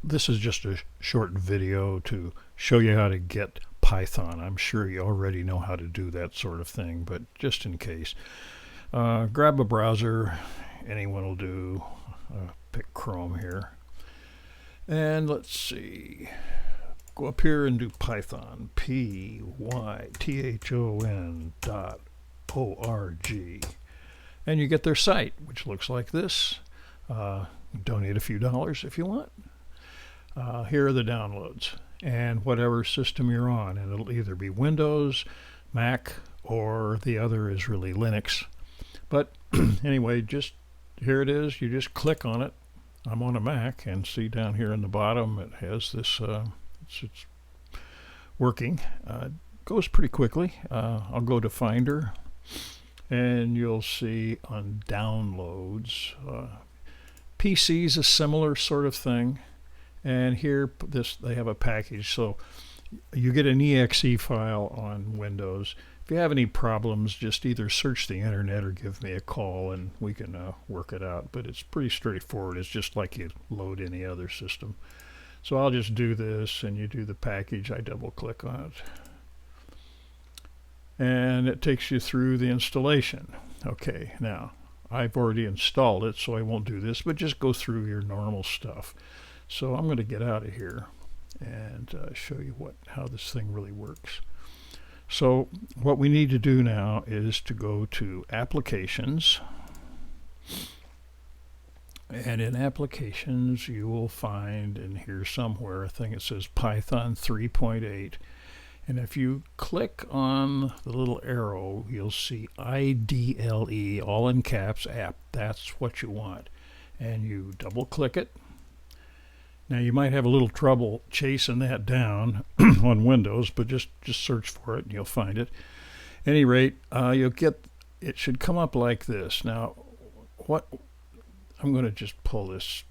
this is just a short video to show you how to get Python. I'm sure you already know how to do that sort of thing, but just in case, grab a browser. Anyone will do. Pick Chrome here. And let's see. Go up here and do Python. python.org. And you get their site, which looks like this. Donate a few dollars if you want. Here are the downloads. And whatever system you're on. And it'll either be Windows, Mac, or the other is really Linux. But anyway, just here it is. You just click on it. I'm on a Mac, and see down here in the bottom it has this, it's working. Goes pretty quickly. I'll go to Finder, and you'll see on downloads. PC is a similar sort of thing, and here they have a package, so you get an exe file on Windows. If you have any problems, just either search the internet or give me a call and we can work it out. But it's pretty straightforward. It's just like you load any other system. So I'll just do this, and you do the package. I double click on it. And it takes you through the installation. Okay, now I've already installed it, so I won't do this, but just go through your normal stuff. So I'm going to get out of here and show you how this thing really works. So what we need to do now is to go to Applications, and in Applications you will find in here somewhere a thing that says Python 3.8, and if you click on the little arrow you'll see IDLE, all in caps, app. That's what you want, and you double click it. Now you might have a little trouble chasing that down on Windows, but just search for it and you'll find it. At any rate, you'll get, it should come up like this. Now, I'm going to just pull this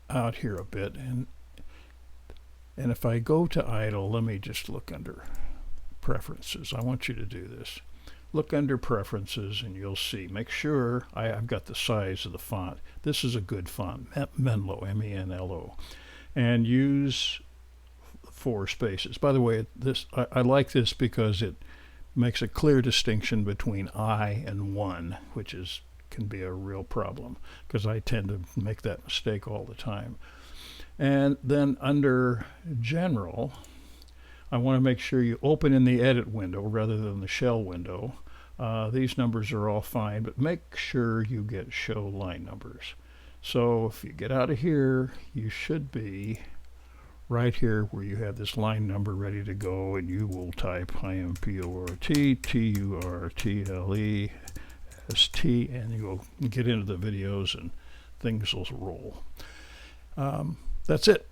out here a bit, and if I go to idle, let me just look under Preferences. I want you to do this. Look under Preferences and you'll see. Make sure I've got the size of the font. This is a good font, Menlo, M-E-N-L-O. And use 4 spaces. By the way, I like this because it makes a clear distinction between I and 1, which can be a real problem because I tend to make that mistake all the time. And then under General, I want to make sure you open in the edit window rather than the shell window. These numbers are all fine, but make sure you get show line numbers. So if you get out of here, you should be right here where you have this line number ready to go, and you will type IMPORT TURTLEST, and you'll get into the videos and things will roll. That's it.